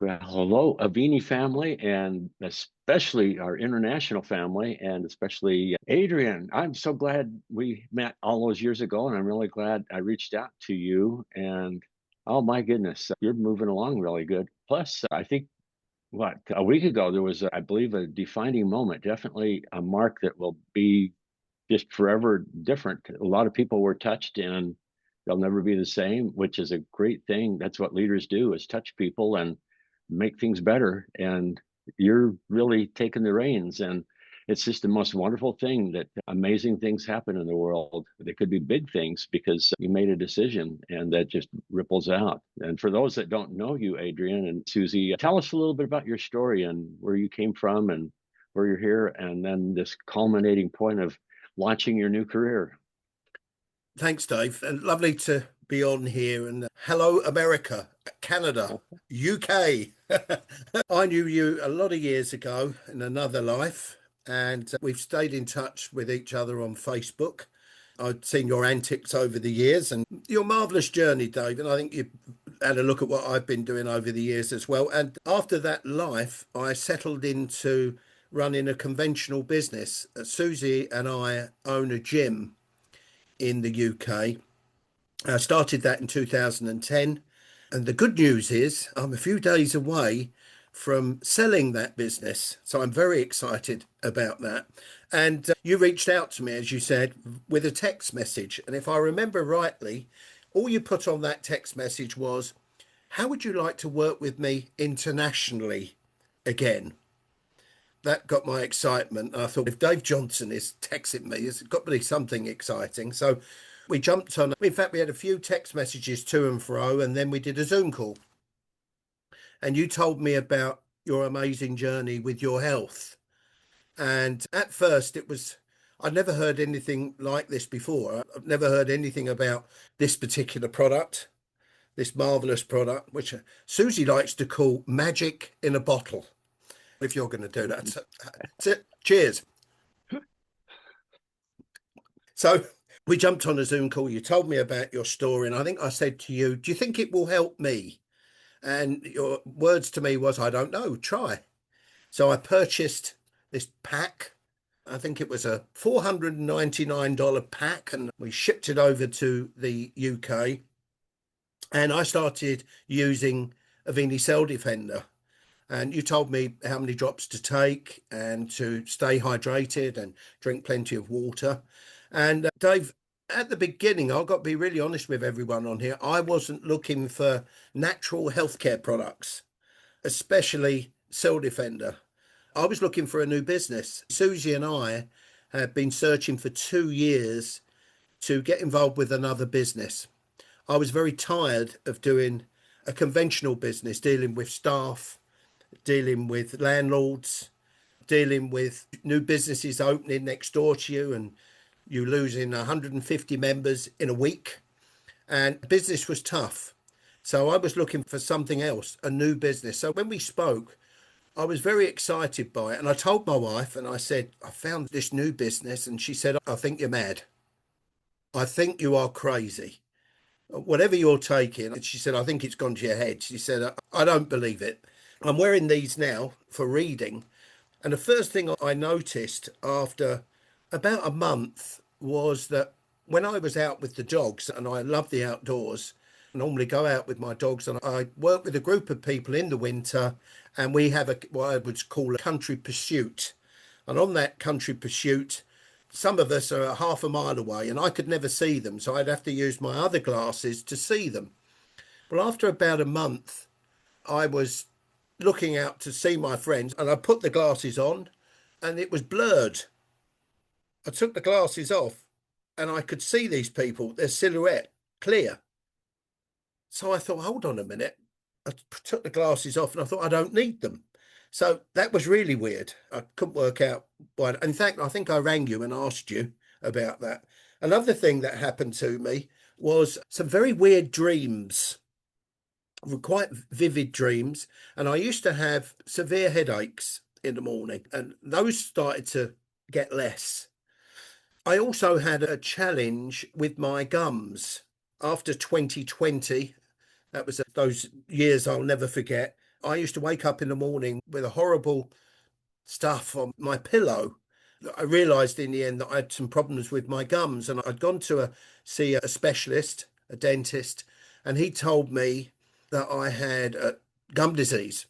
Well, hello, Avini family, and especially our international family, and especially Adrian. I'm so glad we met all those years ago, and I'm really glad I reached out to you. And oh my goodness, you're moving along really good. Plus, I think a week ago there was, I believe, a defining moment, definitely a mark that will be just forever different. A lot of people were touched, and they'll never be the same, which is a great thing. That's what leaders do, is touch people and make things better. And you're really taking the reins. And it's just the most wonderful thing that amazing things happen in the world. They could be big things because you made a decision, and that just ripples out. And for those that don't know you, Adrian and Susie, tell us a little bit about your story and where you came from and where you're here, and then this culminating point of launching your new career. Thanks, Dave, and lovely to be on here. And hello, America, Canada, UK. I knew you a lot of years ago in another life, and we've stayed in touch with each other on Facebook. I've seen your antics over the years and your marvelous journey, Dave. And I think you had a look at what I've been doing over the years as well. And after that life, I settled into running a conventional business. Susie and I own a gym in the UK. I started that in 2010. And the good news is I'm a few days away from selling that business. So I'm very excited about that. And you reached out to me, as you said, with a text message. And if I remember rightly, all you put on that text message was, how would you like to work with me internationally again? That got my excitement. I thought, if Dave Johnson is texting me, it's got to be something exciting. So we jumped on. In fact, we had a few text messages to and fro, and then we did a Zoom call. And you told me about your amazing journey with your health. And at first, I'd never heard anything like this before. I've never heard anything about this particular product, this marvelous product, which Susie likes to call magic in a bottle. If you're going to do that. So, that's it. Cheers. So we jumped on a Zoom call. You told me about your story. And I think I said to you, do you think it will help me? And your words to me was, I don't know, try. So I purchased this pack. I think it was a $499 pack, and we shipped it over to the UK. And I started using Avini Cell Defender. And you told me how many drops to take and to stay hydrated and drink plenty of water. And Dave, at the beginning, I've got to be really honest with everyone on here. I wasn't looking for natural healthcare products, especially Cell Defender. I was looking for a new business. Susie and I had been searching for 2 years to get involved with another business. I was very tired of doing a conventional business, dealing with staff, dealing with landlords, dealing with new businesses opening next door to you and you losing 150 members in a week. And business was tough. So I was looking for something else, a new business. So when we spoke, I was very excited by it. And I told my wife and I said, I found this new business. And she said, I think you're mad. I think you are crazy. Whatever you're taking. And she said, I think it's gone to your head. She said, I don't believe it. I'm wearing these now for reading. And the first thing I noticed after about a month was that when I was out with the dogs, and I love the outdoors, I normally go out with my dogs, and I work with a group of people in the winter, and we have what I would call a country pursuit. And on that country pursuit, some of us are half a mile away, and I could never see them, so I'd have to use my other glasses to see them. Well, after about a month, I was looking out to see my friends, and I put the glasses on and it was blurred. I took the glasses off and I could see these people, their silhouette clear. So I thought, hold on a minute. I took the glasses off and I thought, I don't need them. So that was really weird. I couldn't work out why. In fact, I think I rang you and asked you about that. Another thing that happened to me was some very weird dreams, quite vivid dreams. And I used to have severe headaches in the morning, and those started to get less. I also had a challenge with my gums after 2020. That was those years I'll never forget. I used to wake up in the morning with a horrible stuff on my pillow. I realized in the end that I had some problems with my gums, and I'd gone to see a specialist, a dentist, and he told me that I had gum disease.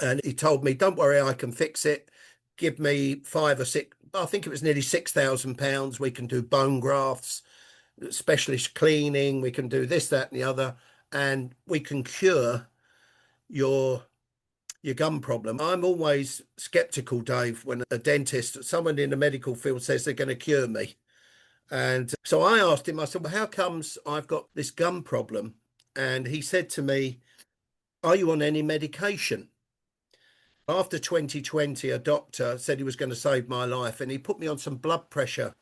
And he told me, don't worry, I can fix it. Give me 5 or 6, I think it was nearly £6,000. We can do bone grafts, specialist cleaning. We can do this, that, and the other. And we can cure your gum problem. I'm always skeptical, Dave, when a dentist, someone in the medical field says they're going to cure me. And so I asked him, I said, well, how comes I've got this gum problem? And he said to me, are you on any medication? After 2020, a doctor said he was going to save my life, and he put me on some blood pressure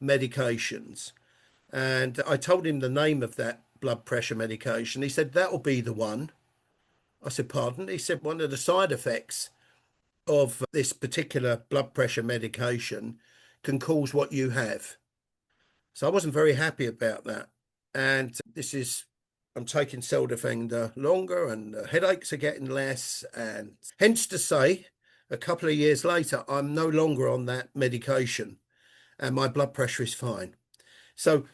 medications. And I told him the name of that blood pressure medication. He said, that'll be the one. I said, pardon? He said, one of the side effects of this particular blood pressure medication can cause what you have. So I wasn't very happy about that. And I'm taking Seldefender longer, and the headaches are getting less. And hence to say, a couple of years later, I'm no longer on that medication and my blood pressure is fine. So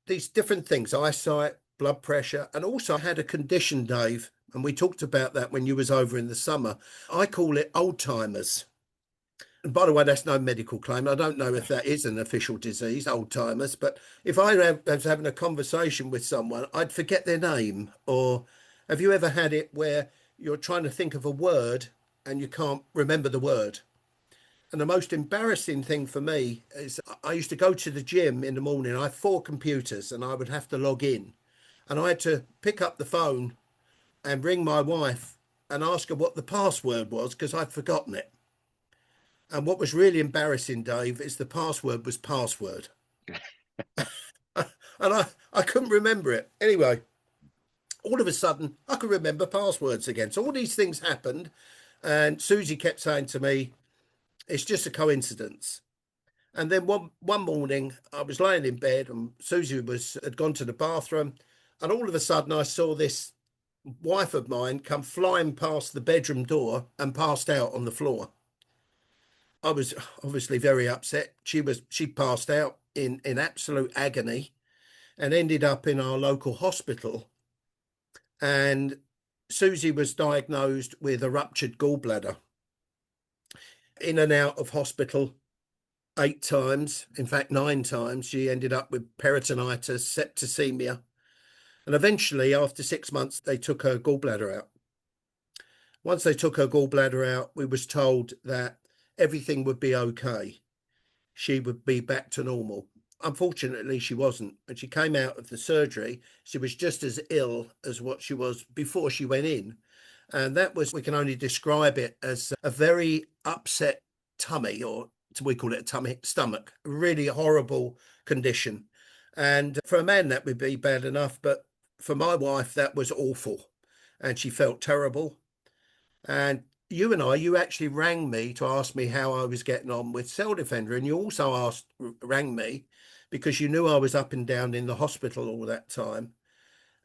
these different things, eyesight, blood pressure, and also I had a condition, Dave, and we talked about that when you was over in the summer. I call it old timers. And by the way, that's no medical claim. I don't know if that is an official disease, old timers, but if I was having a conversation with someone, I'd forget their name. Or have you ever had it where you're trying to think of a word and you can't remember the word? And the most embarrassing thing for me is I used to go to the gym in the morning. I had 4 computers and I would have to log in. And I had to pick up the phone and ring my wife and ask her what the password was because I'd forgotten it. And what was really embarrassing, Dave, is the password was password. And I couldn't remember it. Anyway, all of a sudden, I could remember passwords again. So all these things happened. And Susie kept saying to me, it's just a coincidence. And then one morning, I was laying in bed and Susie had gone to the bathroom. And all of a sudden, I saw this wife of mine come flying past the bedroom door and passed out on the floor. I was obviously very upset. She passed out in absolute agony and ended up in our local hospital. And Susie was diagnosed with a ruptured gallbladder. In and out of hospital 8 times, in fact 9 times. She ended up with peritonitis, septicemia, and eventually, after 6 months, they took her gallbladder out. Once they took her gallbladder out, we was told that everything would be okay. She would be back to normal. Unfortunately, she wasn't. When she came out of the surgery, she was just as ill as what she was before she went in. And that was, we can only describe it as a very upset tummy, or we call it a stomach, a really horrible condition. And for a man, that would be bad enough. But for my wife, that was awful. And she felt terrible. And you actually rang me to ask me how I was getting on with Cell Defender. And you also rang me because you knew I was up and down in the hospital all that time.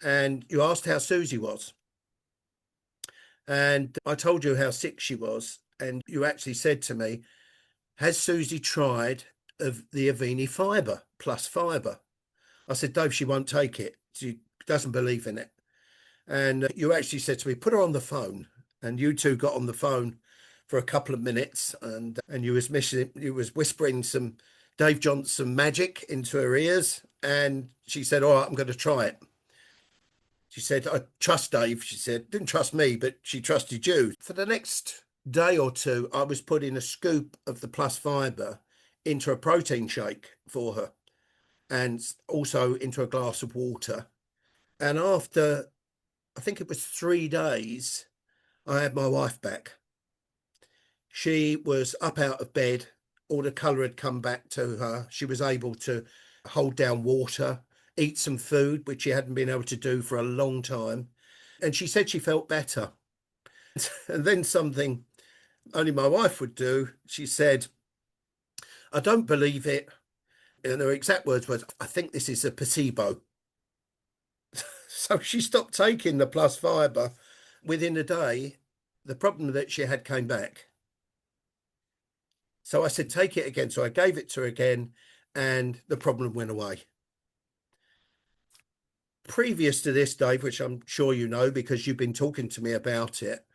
And you asked how Susie was. And I told you how sick she was. And you actually said to me, has Susie tried of the Avini fiber plus fiber? I said, Dave, she won't take it. She doesn't believe in it. And you actually said to me, put her on the phone. And you two got on the phone for a couple of minutes, and you was whispering some Dave Johnson magic into her ears. And she said, all right, I'm going to try it. She said, I trust Dave. She said, didn't trust me, but she trusted you. For the next day or two, I was putting a scoop of the plus fiber into a protein shake for her and also into a glass of water. And after, I think it was 3 days, I had my wife back. She was up out of bed. All the colour had come back to her. She was able to hold down water, eat some food, which she hadn't been able to do for a long time. And she said she felt better. And then something only my wife would do, she said, I don't believe it. And her exact words was, I think this is a placebo. So she stopped taking the plus fiber. within a day, the problem that she had came back. So I said, take it again. So I gave it to her again, and the problem went away. Previous to this, Dave, which I'm sure you know because you've been talking to me about it,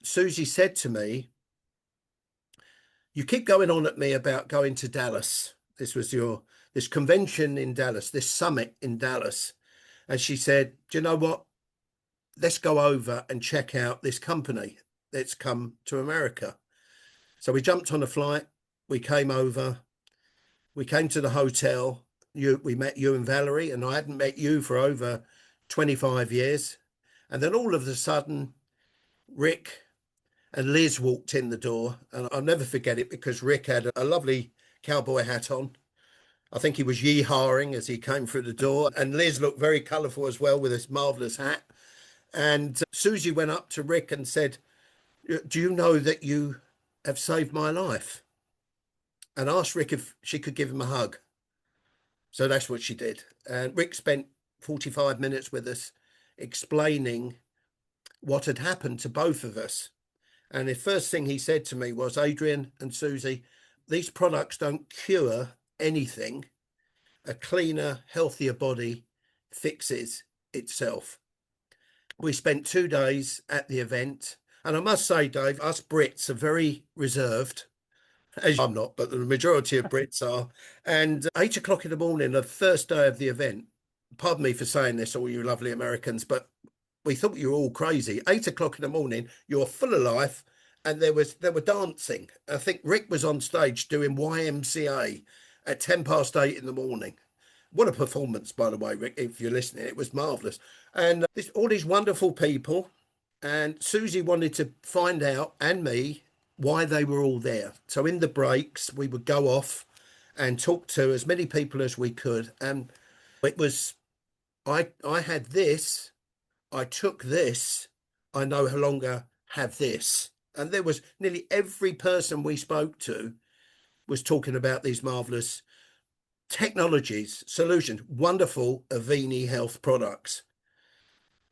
Susie said to me, you keep going on at me about going to Dallas. This was this convention in Dallas, this summit in Dallas. And she said, do you know what? Let's go over and check out this company that's come to America. So we jumped on a flight. We came over. We came to the hotel. We met you and Valerie, and I hadn't met you for over 25 years. And then all of a sudden, Rick and Liz walked in the door, and I'll never forget it because Rick had a lovely cowboy hat on. I think he was yee-hawing as he came through the door, and Liz looked very colourful as well with this marvellous hat. And Susie went up to Rick and said, do you know that you have saved my life? And asked Rick if she could give him a hug. So that's what she did. And Rick spent 45 minutes with us explaining what had happened to both of us. And the first thing he said to me was, Adrian and Susie, these products don't cure anything. A cleaner, healthier body fixes itself. We spent 2 days at the event. And I must say, Dave, us Brits are very reserved. As I'm not, but the majority of Brits are. And 8 o'clock in the morning, the first day of the event, pardon me for saying this, all you lovely Americans, but we thought you were all crazy. 8 o'clock in the morning, you're full of life, and there were dancing. I think Rick was on stage doing YMCA at 8:10 in the morning. What a performance, by the way, Rick, if you're listening. It was marvellous. And all these wonderful people, and Susie wanted to find out, and me, why they were all there. So in the breaks, we would go off and talk to as many people as we could. And it was, I had this, I took this, I no longer have this. And there was nearly every person we spoke to was talking about these marvelous technologies, solutions, wonderful Avini Health products.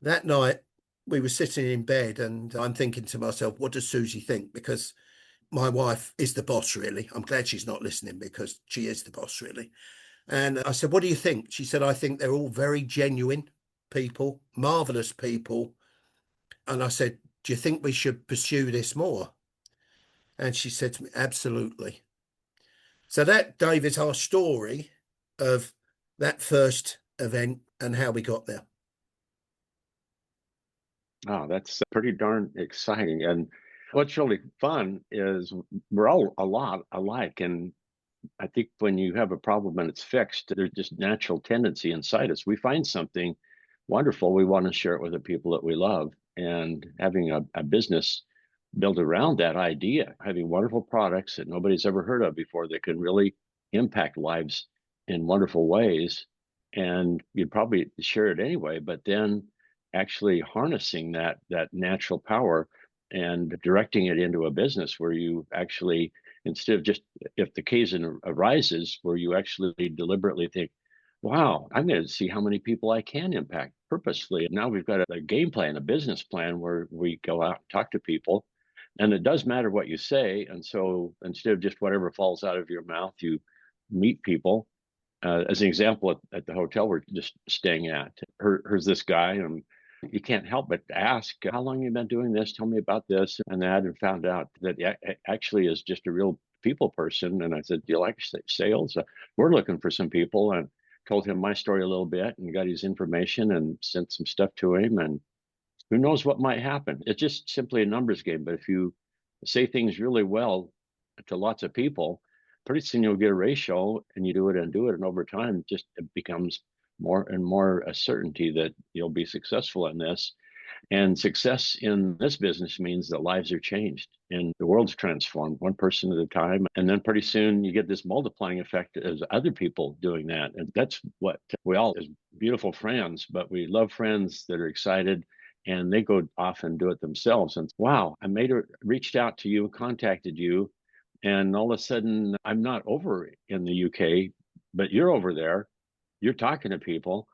That night, we were sitting in bed and I'm thinking to myself, what does Susie think? Because my wife is the boss, really. I'm glad she's not listening because she is the boss, really. And I said, what do you think? She said, I think they're all very genuine people, marvelous people. And I said, do you think we should pursue this more? And she said to me, absolutely. So that, Dave, is our story of that first event and how we got there. Oh, that's pretty darn exciting. And what's really fun is we're all a lot alike. And I think when you have a problem and it's fixed, there's just natural tendency inside us. We find something wonderful. We want to share it with the people that we love. And having a business built around that idea, having wonderful products that nobody's ever heard of before that can really impact lives in wonderful ways. And you'd probably share it anyway, but then actually harnessing that natural power and directing it into a business where you actually, instead of just if the occasion arises, where you actually deliberately think, wow, I'm going to see how many people I can impact purposely. Now we've got a game plan, a business plan where we go out and talk to people. And it does matter what you say. And so instead of just whatever falls out of your mouth, you meet people. As an example, at the hotel we're just staying at, here's this guy, and you can't help but ask, how long have you been doing this? Tell me about this and that, and found out that he actually is just a real people person. And I said, do you like sales? We're looking for some people, and told him my story a little bit and got his information and sent some stuff to him. And who knows what might happen? It's just simply a numbers game. But if you say things really well to lots of people, pretty soon you'll get a ratio, and you do it and do it. And over time, just it becomes more and more a certainty that you'll be successful in this. And success in this business means that lives are changed and the world's transformed one person at a time. And then pretty soon you get this multiplying effect as other people doing that. And that's what we all, as beautiful friends, but we love friends that are excited and they go off and do it themselves. And wow, reached out to you, contacted you, and all of a sudden I'm not over in the UK, but you're over there. You're talking to people.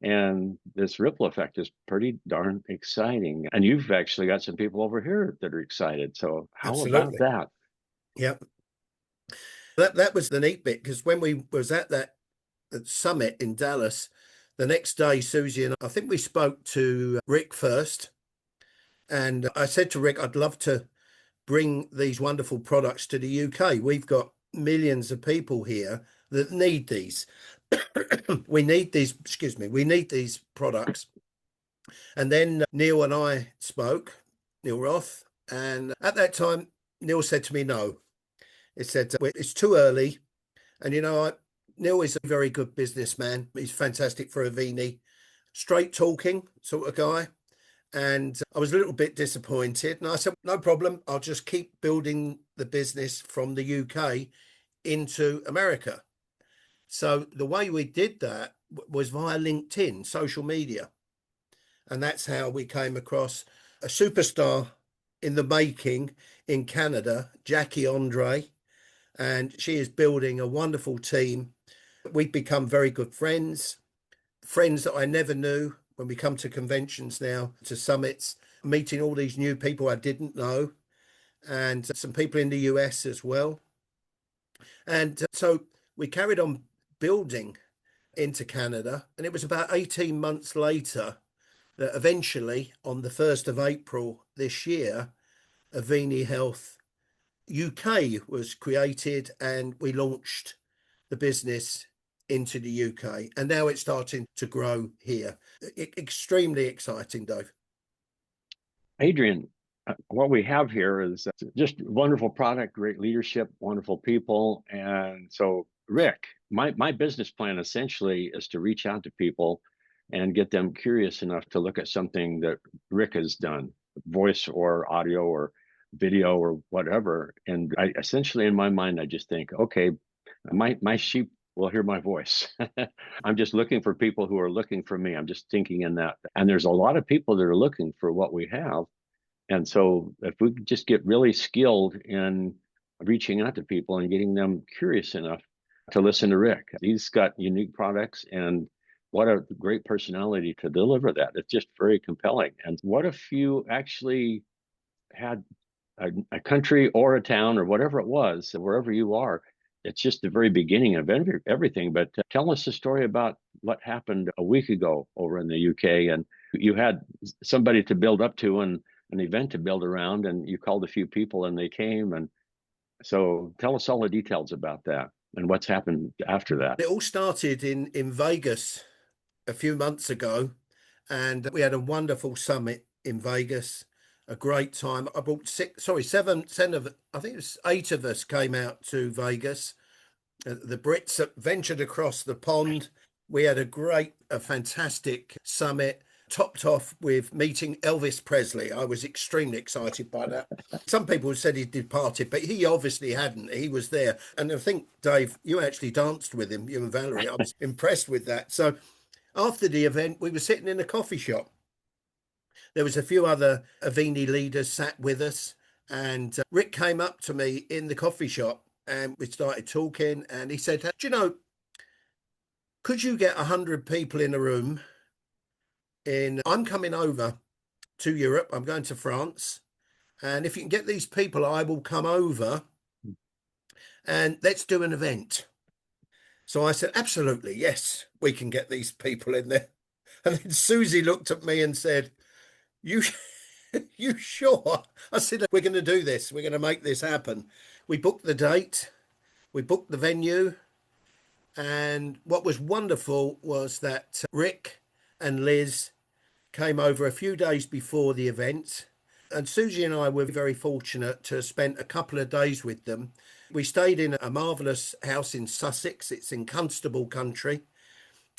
And this ripple effect is pretty darn exciting. And you've actually got some people over here that are excited. So how about Absolutely. that? Yeah. That was the neat bit, because when we was at that summit in Dallas, the next day, Susie and I think we spoke to Rick first. And I said to Rick, I'd love to bring these wonderful products to the UK. We've got millions of people here that need these. We need these, excuse me, we need these products. And then Neil and I spoke, Neil Roth. And at that time, Neil said to me, no. It said, it's too early. And, Neil is a very good businessman. He's fantastic for Avini, straight talking sort of guy. And I was a little bit disappointed. And I said, no problem. I'll just keep building the business from the UK into America. So the way we did that was via LinkedIn, social media. And that's how we came across a superstar in the making in Canada, Jackie Andre. And she is building a wonderful team. We've become very good friends, friends that I never knew. When we come to conventions now, to summits, meeting all these new people I didn't know, and some people in the US as well. And so we carried on building into Canada. And it was about 18 months later that eventually, on the 1st of April this year, Avini Health UK was created, and we launched the business into the UK. And now it's starting to grow here. Extremely exciting, Dave. Adrian, what we have here is just wonderful product, great leadership, wonderful people. And so, Rick, my business plan essentially is to reach out to people and get them curious enough to look at something that Rick has done, voice or audio or video or whatever. And I essentially, in my mind, I just think, okay, my sheep will hear my voice. I'm just looking for people who are looking for me. I'm just thinking in that. And there's a lot of people that are looking for what we have. And so if we just get really skilled in reaching out to people and getting them curious enough to listen to Rick, he's got unique products and what a great personality to deliver that. It's just very compelling. And what if you actually had a country or a town or whatever it was, wherever you are, it's just the very beginning of everything. But tell us a story about what happened a week ago over in the UK. And you had somebody to build up to and an event to build around, and you called a few people and they came. And so tell us all the details about that and what's happened after that. It all started in Vegas a few months ago, and we had a wonderful summit in Vegas. A great time. I brought seven, 10 of, I think it was 8 of us came out to Vegas. The Brits ventured across the pond. We had a fantastic summit, topped off with meeting Elvis Presley. I was extremely excited by that. Some people said he departed, but he obviously hadn't. He was there. And I think, Dave, you actually danced with him, you and Valerie. I was impressed with that. So after the event, we were sitting in a coffee shop. There was a few other Avini leaders sat with us, and Rick came up to me in the coffee shop, and we started talking. And he said, "Do you know, could you get 100 people in a room? I'm coming over to Europe. I'm going to France, and if you can get these people, I will come over, and let's do an event." So I said, "Absolutely, yes, we can get these people in there." And then Susie looked at me and said, "You." You sure? I said, we're going to do this. We're going to make this happen. We booked the date, we booked the venue. And what was wonderful was that Rick and Liz came over a few days before the event. And Susie and I were very fortunate to spend a couple of days with them. We stayed in a marvellous house in Sussex. It's in Constable country.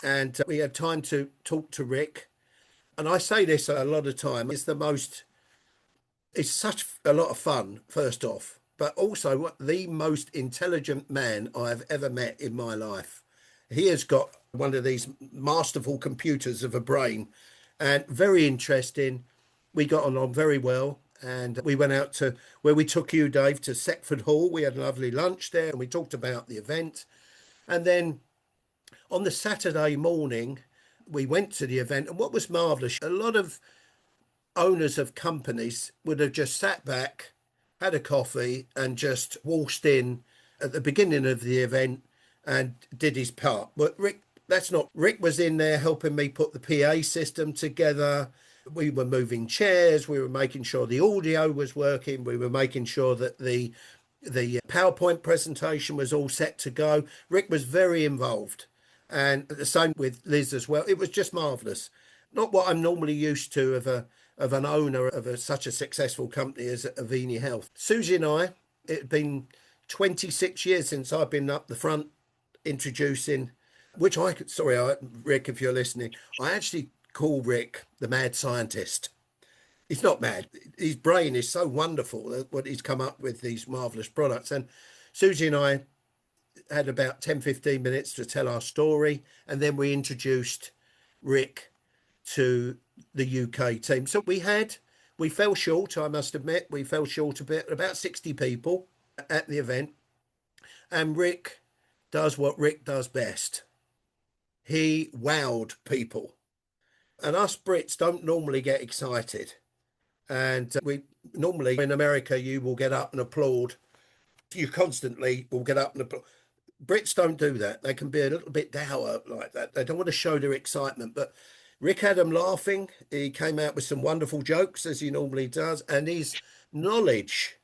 And we had time to talk to Rick. And I say this a lot of time, it's such a lot of fun, first off, but also the most intelligent man I've ever met in my life. He has got one of these masterful computers of a brain, and very interesting. We got on very well, and we went out to where we took you, Dave, to Setford Hall. We had a lovely lunch there, and we talked about the event. And then on the Saturday morning, we went to the event, and what was marvelous, a lot of owners of companies would have just sat back, had a coffee, and just waltzed in at the beginning of the event and did his part. But Rick, that's not. Rick was in there helping me put the PA system together. We were moving chairs. We were making sure the audio was working. We were making sure that the PowerPoint presentation was all set to go. Rick was very involved, and the same with Liz as well. It was just marvelous. Not what I'm normally used to of an owner of such a successful company as Avini Health. Susie and I, it had been 26 years since I've been up the front introducing, which Rick, if you're listening, I actually call Rick the mad scientist. He's not mad. His brain is so wonderful what he's come up with, these marvelous products. And Susie and I had about 10-15 minutes to tell our story. And then we introduced Rick to the UK team. So we fell short, I must admit. We fell short a bit, about 60 people at the event. And Rick does what Rick does best. He wowed people. And us Brits don't normally get excited. And we normally in America, you will get up and applaud. You constantly will get up and applaud. Brits don't do that. They can be a little bit dour like that. They don't want to show their excitement. But Rick had them laughing. He came out with some wonderful jokes, as he normally does. And his knowledge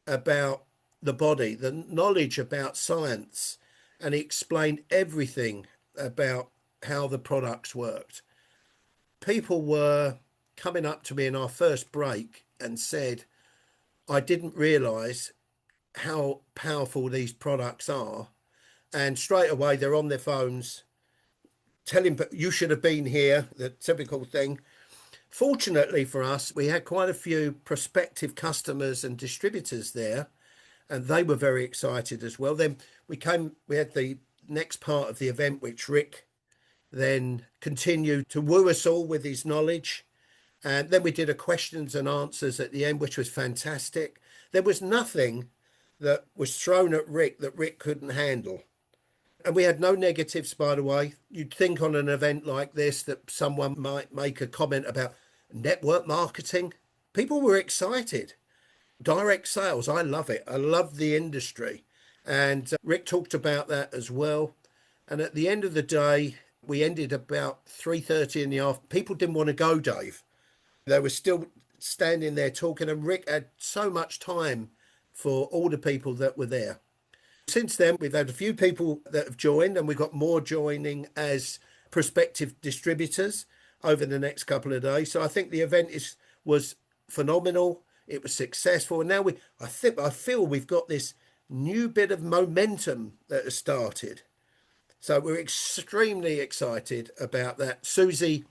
about the body, the knowledge about science, and he explained everything about how the products worked. People were coming up to me in our first break and said, I didn't realize how powerful these products are. And straight away, they're on their phones telling, you should have been here, the typical thing. Fortunately for us, we had quite a few prospective customers and distributors there, and they were very excited as well. Then we had the next part of the event, which Rick then continued to woo us all with his knowledge. And then we did a questions and answers at the end, which was fantastic. There was nothing that was thrown at Rick that Rick couldn't handle. And we had no negatives, by the way. You'd think on an event like this that someone might make a comment about network marketing. People were excited. Direct sales, I love it. I love the industry. And Rick talked about that as well. And at the end of the day, we ended about 3:30 in the afternoon. People didn't want to go, Dave. They were still standing there talking, and Rick had so much time for all the people that were there. Since then, we've had a few people that have joined, and we've got more joining as prospective distributors over the next couple of days. So I think the event was phenomenal. It was successful, and now I feel we've got this new bit of momentum that has started. So we're extremely excited about that. Susie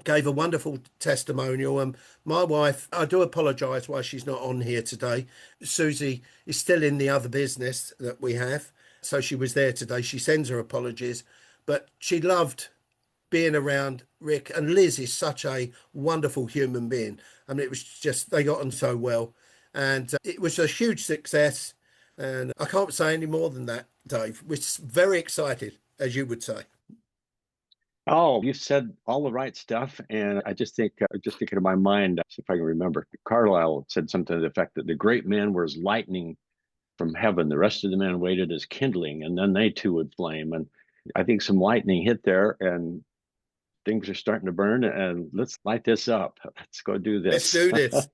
gave a wonderful testimonial. And my wife, I do apologise why she's not on here today. Susie is still in the other business that we have. So she was there today. She sends her apologies. But she loved being around Rick. And Liz is such a wonderful human being. I mean, it was just, they got on so well. And it was a huge success. And I can't say any more than that, Dave. We're very excited, as you would say. Oh, you said all the right stuff. And I just think, just thinking in my mind, see if I can remember, Carlyle said something to the effect that the great man was lightning from heaven. The rest of the men waited as kindling, and then they too would flame. And I think some lightning hit there, and things are starting to burn. And let's light this up. Let's go do Let's this. do this.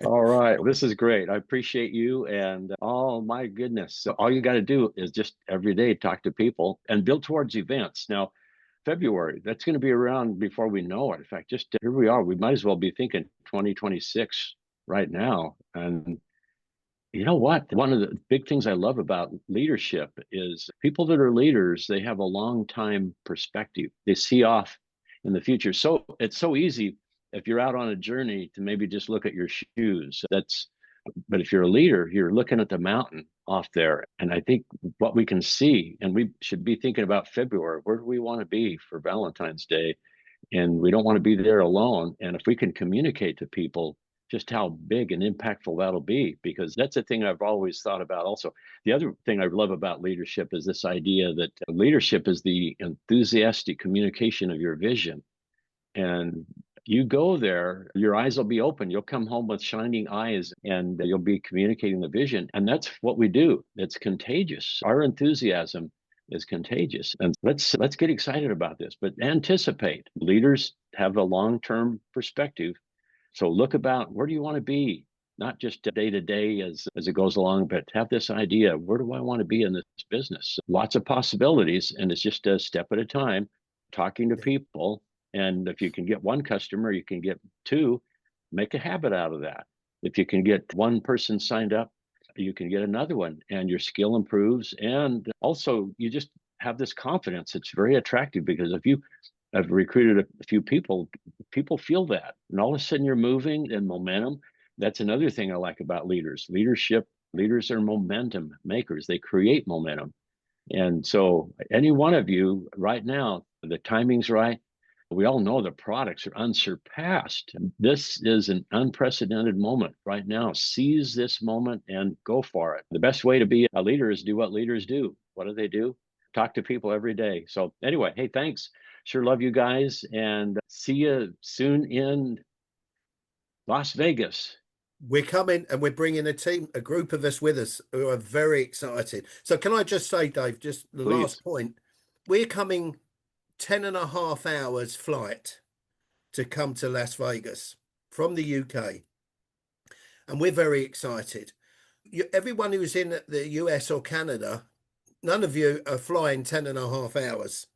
All right. This is great. I appreciate you. And oh my goodness. So all you got to do is just every day talk to people and build towards events. Now, February, that's going to be around before we know it. In fact, just here we are. We might as well be thinking 2026 right now. And you know what? One of the big things I love about leadership is people that are leaders, they have a long time perspective. They see off in the future. So it's so easy if you're out on a journey to maybe just look at your shoes. But if you're a leader, you're looking at the mountain off there. And I think what we can see, and we should be thinking about February, where do we want to be for Valentine's Day? And we don't want to be there alone. And if we can communicate to people just how big and impactful that'll be, because that's a thing I've always thought about also. The other thing I love about leadership is this idea that leadership is the enthusiastic communication of your vision. And you go there, your eyes will be open. You'll come home with shining eyes and you'll be communicating the vision. And that's what we do. It's contagious. Our enthusiasm is contagious. And let's get excited about this, but anticipate. Leaders have a long-term perspective. So look about, where do you want to be? Not just day to day as it goes along, but have this idea, where do I want to be in this business? Lots of possibilities, and it's just a step at a time, talking to people. And if you can get one customer, you can get two, make a habit out of that. If you can get one person signed up, you can get another one, and your skill improves. And also, you just have this confidence. It's very attractive, because if you have recruited a few people, people feel that. And all of a sudden you're moving and momentum. That's another thing I like about leaders. Leaders are momentum makers. They create momentum. And so any one of you right now, the timing's right. We all know the products are unsurpassed. This is an unprecedented moment right now. Seize this moment and go for it. The best way to be a leader is do what leaders do. What do? Talk to people every day. So anyway, hey, thanks. Sure love you guys, and see you soon in Las Vegas. We're coming, and we're bringing a group of us with us who are very excited. So can I just say, Dave, just the Please. last point, we're coming 10.5 hours flight to come to Las Vegas from the UK. And we're very excited. Everyone who's in the US or Canada, none of you are flying 10.5 hours.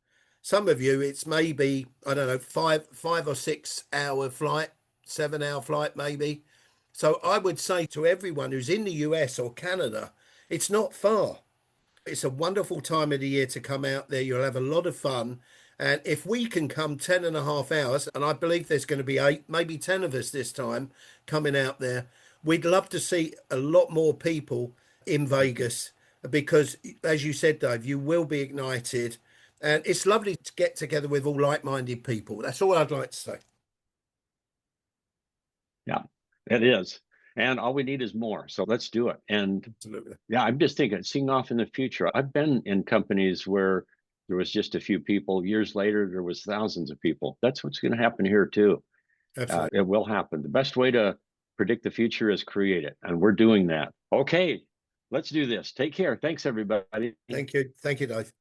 Some of you, it's maybe, I don't know, 5 or 6 hour flight, 7 hour flight, maybe. So I would say to everyone who's in the US or Canada, it's not far. It's a wonderful time of the year to come out there. You'll have a lot of fun. And if we can come 10.5 hours, and I believe there's going to be 8, maybe 10 of us this time coming out there, we'd love to see a lot more people in Vegas, because, as you said, Dave, you will be ignited. And it's lovely to get together with all like-minded people. That's all I'd like to say. Yeah, it is. And all we need is more. So let's do it. And Absolutely. yeah, I'm just thinking, seeing off in the future. I've been in companies where there was just a few people. Years later, there was thousands of people. That's what's going to happen here too. Absolutely. It will happen. The best way to predict the future is create it. And we're doing that. Okay, let's do this. Take care. Thanks, everybody. Thank you. Thank you, Dave.